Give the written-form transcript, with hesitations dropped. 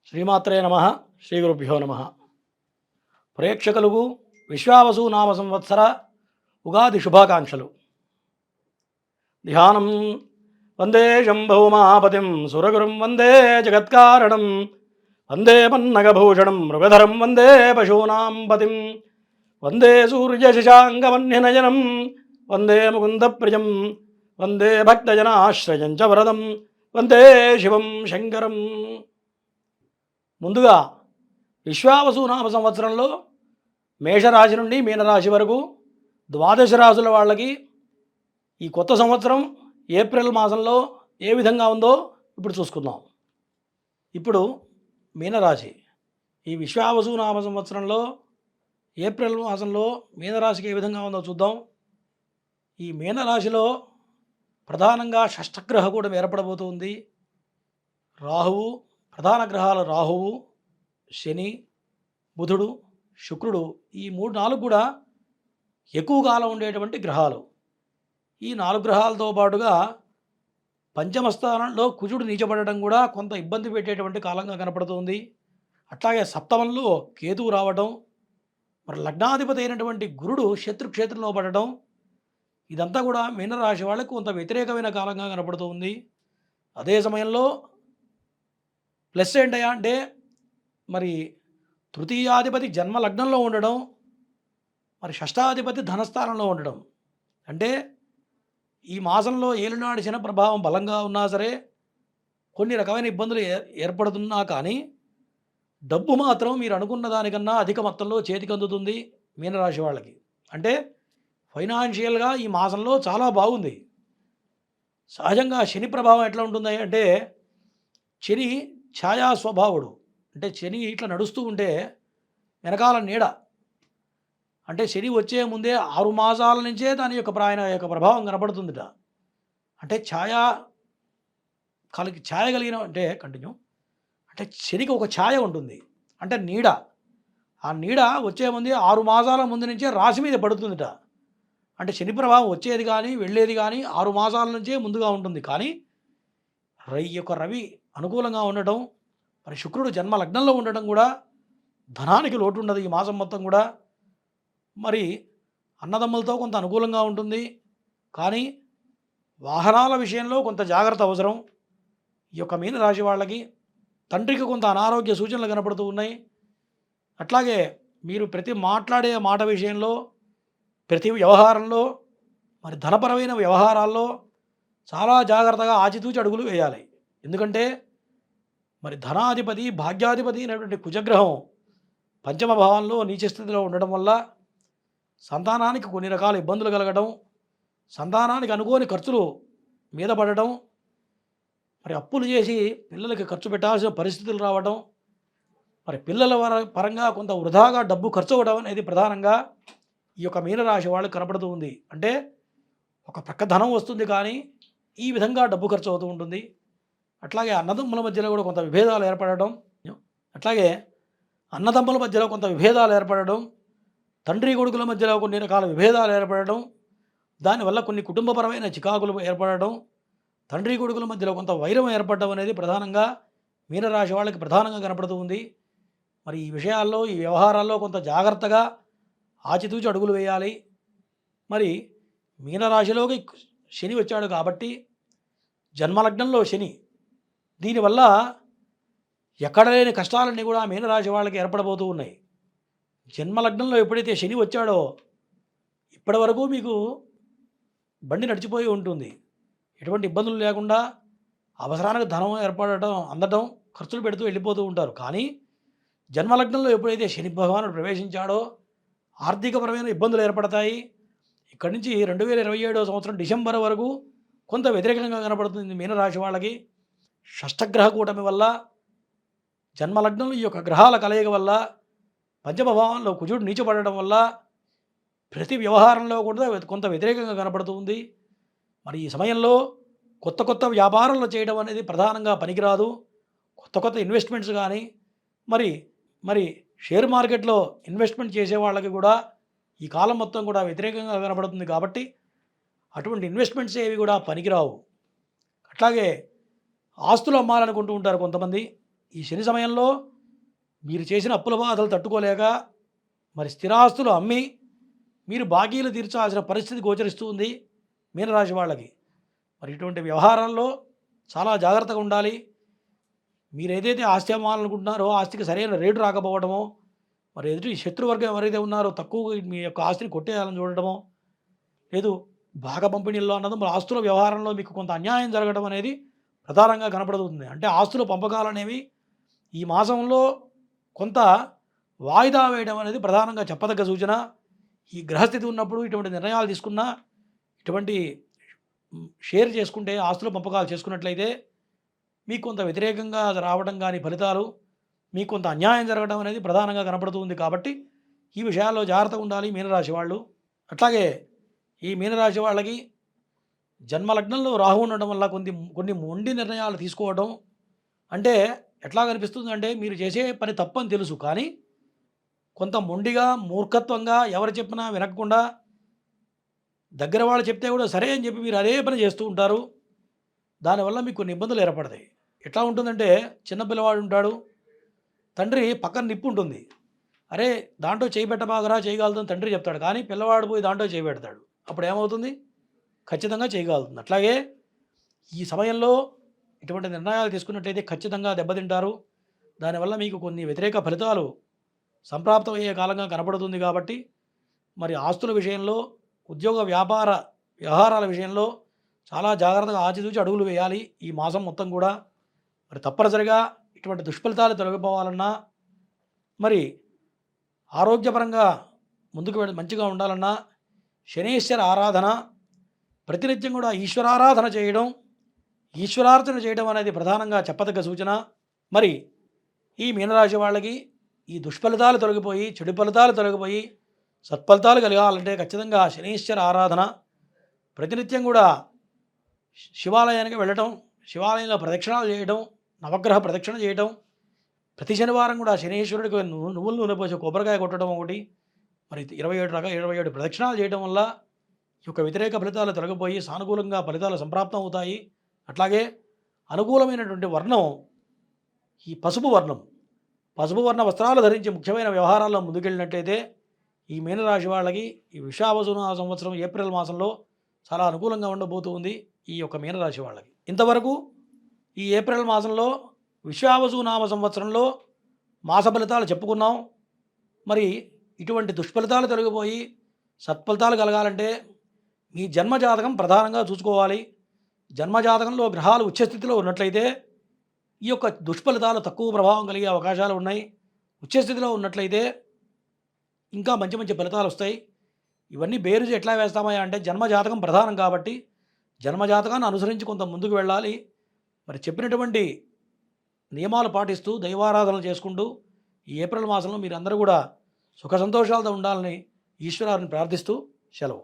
శ్రీమాత్రే నమ. శ్రీ గురుభ్యో నమ. ప్రేక్షకులకు విశ్వావసు నామ సంవత్సర ఉగాది శుభాకాంక్షలు. ధ్యానం వందే శంభో మహాపతిం సురగురుం వందే జగత్కారణం వందే పన్నగభూషణం మృగధరం వందే పశూనాం పతిం వందే సూర్యశశాంగమన్యనయనం వందే ముకుందప్రియం వందే భక్తజనాశ్రయం చ వరదం వందే శివం శంకరం. ముందుగా విశ్వావసు నామ సంవత్సరంలో మేషరాశి నుండి మీనరాశి వరకు ద్వాదశ రాశుల వాళ్ళకి ఈ కొత్త సంవత్సరం ఏప్రిల్ మాసంలో ఏ విధంగా ఉందో ఇప్పుడు చూసుకుందాం. ఇప్పుడు మీనరాశి ఈ విశ్వావసు నామ సంవత్సరంలో ఏప్రిల్ మాసంలో మీనరాశికి ఏ విధంగా ఉందో చూద్దాం. ఈ మీనరాశిలో ప్రధానంగా షష్టగ్రహ కూడా ఏర్పడబోతుంది. రాహువు, ప్రధాన గ్రహాలు రాహువు, శని, బుధుడు, శుక్రుడు, ఈ 3-4 కూడా ఎక్కువ కాలం ఉండేటువంటి గ్రహాలు. ఈ 4 గ్రహాలతో పాటుగా పంచమ స్థానంలో కుజుడు నీచబడడం కూడా కొంత ఇబ్బంది పెట్టేటువంటి కాలంగా కనపడుతుంది. అట్లాగే సప్తమంలో కేతువు రావడం, మరి లగ్నాధిపతి అయినటువంటి గురుడు శత్రుక్షేత్రంలో పడటం, ఇదంతా కూడా మీనరాశి వాళ్ళకు కొంత వ్యతిరేకమైన కాలంగా కనపడుతుంది. అదే సమయంలో ప్లస్ ఏంటయ్యా అంటే మరి తృతీయాధిపతి జన్మ లగ్నంలో ఉండడం, మరి షష్టాధిపతి ధనస్థానంలో ఉండడం. అంటే ఈ మాసంలో ఏలినాడు శని ప్రభావం బలంగా ఉన్నా సరే కొన్ని రకమైన ఇబ్బందులు ఏర్పడుతున్నా కానీ డబ్బు మాత్రం మీరు అనుకున్న దానికన్నా అధిక మొత్తంలో చేతికి అందుతుంది మీనరాశి వాళ్ళకి. అంటే ఫైనాన్షియల్గా ఈ మాసంలో చాలా బాగుంది. సహజంగా శని ప్రభావం ఎట్లా ఉంటుంది అంటే శని ఛాయా స్వభావుడు. అంటే శని ఇట్లా నడుస్తూ ఉంటే వెనకాల నీడ, అంటే శని వచ్చే ముందే 6 మాసాల నుంచే దాని యొక్క ప్రభావం కనపడుతుందిట. అంటే ఛాయ కలిగిన అంటే కంటిన్యూ అంటే శనికి ఒక ఛాయ ఉంటుంది, అంటే నీడ. ఆ నీడ వచ్చే ముందే 6 మాసాల ముందు నుంచే రాశి మీద పడుతుందిట. అంటే శని ప్రభావం వచ్చేది కానీ వెళ్ళేది కానీ 6 మాసాల నుంచే ముందుగా ఉంటుంది. కానీ రవి అనుకూలంగా ఉండటం, మరి శుక్రుడు జన్మ లగ్నంలో ఉండటం కూడా ధనానికి లోటు ఉండదు ఈ మాసం మొత్తం కూడా. మరి అన్నదమ్ములతో కొంత అనుకూలంగా ఉంటుంది, కానీ వాహనాల విషయంలో కొంత జాగ్రత్త అవసరం. ఈ యొక్క మీనరాశి వాళ్ళకి తండ్రికి కొంత అనారోగ్య సూచనలు కనపడుతూ ఉన్నాయి. అట్లాగే మీరు ప్రతి మాట్లాడే మాట విషయంలో, ప్రతి వ్యవహారంలో, మరి ధనపరమైన వ్యవహారాల్లో చాలా జాగ్రత్తగా ఆచితూచి అడుగులు వేయాలి. ఎందుకంటే మరి ధనాధిపతి భాగ్యాధిపతి అయినటువంటి కుజగ్రహం పంచమ భావంలో నీచ స్థితిలో ఉండడం వల్ల సంతానానికి కొన్ని రకాల ఇబ్బందులు కలగడం, సంతానానికి అనుకోని ఖర్చులు మీద పడడం, మరి అప్పులు చేసి పిల్లలకి ఖర్చు పెట్టాల్సిన పరిస్థితులు రావడం, మరి పిల్లల పరంగా కొంత వృధాగా డబ్బు ఖర్చు అవ్వడం అనేది ప్రధానంగా ఈ యొక్క మీనరాశి వాళ్ళకి కనపడుతూ ఉంది. అంటే ఒక ప్రక్క ధనం వస్తుంది కానీ ఈ విధంగా డబ్బు ఖర్చు అవుతూ ఉంటుంది. అట్లాగే అన్నదమ్ముల మధ్యలో కూడా కొంత విభేదాలు ఏర్పడడం, తండ్రి కొడుకుల మధ్యలో కొన్ని రకాల విభేదాలు ఏర్పడడం, దానివల్ల కొన్ని కుటుంబపరమైన చికాకులు ఏర్పడడం, తండ్రి కొడుకుల మధ్యలో కొంత వైరం ఏర్పడడం అనేది ప్రధానంగా మీనరాశి వాళ్ళకి ప్రధానంగా కనపడుతూ ఉంది. మరి ఈ విషయాల్లో, ఈ వ్యవహారాల్లో కొంత జాగ్రత్తగా ఆచితూచి అడుగులు వేయాలి. మరి మీనరాశిలోకి శని వచ్చాడు కాబట్టి జన్మలగ్నంలో శని, దీనివల్ల ఎక్కడ లేని కష్టాలన్నీ కూడా మీనరాశి వాళ్ళకి ఏర్పడబోతూ ఉన్నాయి. జన్మలగ్నంలో ఎప్పుడైతే శని వచ్చాడో ఇప్పటి వరకు మీకు బండి నడిచిపోయి ఉంటుంది, ఎటువంటి ఇబ్బందులు లేకుండా అవసరానికి ధనం అందడం, ఖర్చులు పెడుతూ వెళ్ళిపోతూ ఉంటారు. కానీ జన్మలగ్నంలో ఎప్పుడైతే శని భగవానుడు ప్రవేశించాడో ఆర్థికపరమైన ఇబ్బందులు ఏర్పడతాయి. ఇక్కడి నుంచి 2027 సంవత్సరం డిసెంబర్ వరకు కొంత వ్యతిరేకంగా కనపడుతుంది మీనరాశి వాళ్ళకి. షష్టగ్రహ కూటమి వల్ల, జన్మలగ్నంలో ఈ యొక్క గ్రహాల కలయిక వల్ల, పంచమభావంలో కుజుడు నీచపడడం వల్ల ప్రతి వ్యవహారంలో కూడా కొంత వ్యతిరేకంగా కనపడుతుంది. మరి ఈ సమయంలో కొత్త వ్యాపారాలు చేయడం అనేది ప్రధానంగా పనికిరాదు. కొత్త ఇన్వెస్ట్మెంట్స్ కానీ మరి షేర్ మార్కెట్లో ఇన్వెస్ట్మెంట్ చేసే వాళ్ళకి కూడా ఈ కాలం మొత్తం కూడా వ్యతిరేకంగా కనపడుతుంది. కాబట్టి అటువంటి ఇన్వెస్ట్మెంట్స్ ఏవి కూడా పనికిరావు. అట్లాగే ఆస్తులు అమ్మాలనుకుంటూ ఉంటారు కొంతమంది. ఈ శని సమయంలో మీరు చేసిన అప్పుల బాధలు తట్టుకోలేక మరి స్థిరాస్తులు అమ్మి మీరు బాకీలు తీర్చాల్సిన పరిస్థితి గోచరిస్తూ ఉంది మీనరాశి వాళ్ళకి. మరి ఇటువంటి వ్యవహారాల్లో చాలా జాగ్రత్తగా ఉండాలి. మీరు ఏదైతే ఆస్తి అమ్మాలనుకుంటున్నారో ఆస్తికి సరైన రేటు రాకపోవడమో, మరి ఎదుటి శత్రువర్గం ఎవరైతే ఉన్నారో తక్కువ మీ యొక్క ఆస్తిని కొట్టేయాలని చూడటమో, లేదు భాగ పంపిణీల్లో అన్నది మరి ఆస్తుల వ్యవహారంలో మీకు కొంత అన్యాయం జరగడం అనేది ప్రధానంగా కనపడుతుంది. అంటే ఆస్తుల పంపకాలు అనేవి ఈ మాసంలో కొంత వాయిదా వేయడం అనేది ప్రధానంగా చెప్పదగ్గ సూచన. ఈ గ్రహస్థితి ఉన్నప్పుడు ఇటువంటి నిర్ణయాలు తీసుకున్నా, ఇటువంటి షేర్ చేసుకుంటే, ఆస్తుల పంపకాలు చేసుకున్నట్లయితే మీకు కొంత వ్యతిరేకంగా రావడం కానీ ఫలితాలు, మీకు కొంత అన్యాయం జరగడం అనేది ప్రధానంగా కనపడుతూ ఉంది. కాబట్టి ఈ విషయాల్లో జాగ్రత్తగా ఉండాలి మీనరాశి వాళ్ళు. అట్లాగే ఈ మీనరాశి వాళ్ళకి జన్మలగ్నంలో రాహు ఉండడం వల్ల కొన్ని మొండి నిర్ణయాలు తీసుకోవడం అంటే ఎట్లా కనిపిస్తుంది అంటే, మీరు చేసే పని తప్పని తెలుసు కానీ కొంత మొండిగా మూర్ఖత్వంగా ఎవరు చెప్పినా వినకుండా దగ్గర వాళ్ళు చెప్తే కూడా సరే అని చెప్పి మీరు అదే పని చేస్తూ ఉంటారు. దానివల్ల మీకు కొన్ని ఇబ్బందులు ఏర్పడతాయి. ఎట్లా ఉంటుందంటే, చిన్న పిల్లవాడు ఉంటాడు, తండ్రి పక్కన నిప్పు ఉంటుంది. అరే దాంట్లో చేయి పెట్టబాగరా చేయగలుగుతుంది తండ్రి చెప్తాడు, కానీ పిల్లవాడు పోయి దాంట్లో చేయి పెడతాడు. అప్పుడు ఏమవుతుంది? ఖచ్చితంగా చేయగలుగుతుంది. అట్లాగే ఈ సమయంలో ఇటువంటి నిర్ణయాలు తీసుకున్నట్లయితే ఖచ్చితంగా దెబ్బతింటారు. దానివల్ల మీకు కొన్ని వ్యతిరేక ఫలితాలు సంప్రాప్తమయ్యే కాలంగా కనపడుతుంది. కాబట్టి మరి ఆస్తుల విషయంలో, ఉద్యోగ వ్యాపార వ్యవహారాల విషయంలో చాలా జాగ్రత్తగా ఆచితూచి అడుగులు వేయాలి ఈ మాసం మొత్తం కూడా. మరి తప్పనిసరిగా ఇటువంటి దుష్ఫలితాలు తొలగిపోవాలన్నా, మరి ఆరోగ్యపరంగా ముందుకు మంచిగా ఉండాలన్నా శనేశ్వర ఆరాధన, ప్రతినిత్యం కూడా ఈశ్వరారాధన చేయడం, ఈశ్వరార్చన చేయడం అనేది ప్రధానంగా చెప్పదగ్గ సూచన. మరి ఈ మీనరాశి వాళ్ళకి ఈ దుష్ఫలితాలు తొలగిపోయి, చెడు ఫలితాలు తొలగిపోయి సత్ఫలితాలు కలగాలంటే ఖచ్చితంగా శనీశ్వర ఆరాధన, ప్రతినిత్యం కూడా శివాలయానికి వెళ్ళటం, శివాలయంలో ప్రదక్షిణాలు చేయడం, నవగ్రహ ప్రదక్షిణ చేయటం, ప్రతి శనివారం కూడా శనీశ్వరుడికి నువ్వుల నూనె పోసి కొబ్బరికాయ కొట్టడం ఒకటి, మరి 27 ప్రదక్షిణాలు చేయడం వల్ల ఈ యొక్క వ్యతిరేక ఫలితాలు తొలగిపోయి సానుకూలంగా ఫలితాలు సంప్రాప్తం అవుతాయి. అట్లాగే అనుకూలమైనటువంటి వర్ణం ఈ పసుపు వర్ణం. పసుపు వర్ణ వస్త్రాలు ధరించి ముఖ్యమైన వ్యవహారాల్లో ముందుకెళ్ళినట్టయితే ఈ మీనరాశి వాళ్ళకి ఈ విషావసునామ సంవత్సరం ఏప్రిల్ మాసంలో చాలా అనుకూలంగా ఉండబోతుంది ఈ యొక్క మీనరాశి వాళ్ళకి. ఇంతవరకు ఈ ఏప్రిల్ మాసంలో విశ్వావసునామ సంవత్సరంలో మాస ఫలితాలు చెప్పుకున్నాం. మరి ఇటువంటి దుష్ఫలితాలు తొలగిపోయి సత్ఫలితాలు కలగాలంటే మీ జన్మజాతకం ప్రధానంగా చూసుకోవాలి. జన్మజాతకంలో గ్రహాలు ఉచ్చస్థితిలో ఉన్నట్లయితే ఈ యొక్క దుష్ఫలితాలు తక్కువ ప్రభావం కలిగే అవకాశాలు ఉన్నాయి. ఉచ్చస్థితిలో ఉన్నట్లయితే ఇంకా మంచి మంచి ఫలితాలు వస్తాయి. ఇవన్నీ బేరుజు ఎట్లా వేస్తామయ్యా అంటే, జన్మజాతకం ప్రధానం కాబట్టి జన్మజాతకాన్ని అనుసరించి కొంత ముందుకు వెళ్ళాలి. మరి చెప్పినటువంటి నియమాలు పాటిస్తూ దైవారాధనలు చేసుకుంటూ ఈ ఏప్రిల్ మాసంలో మీరందరూ కూడా సుఖ సంతోషాలతో ఉండాలని ఈశ్వరాన్ని ప్రార్థిస్తూ సెలవు.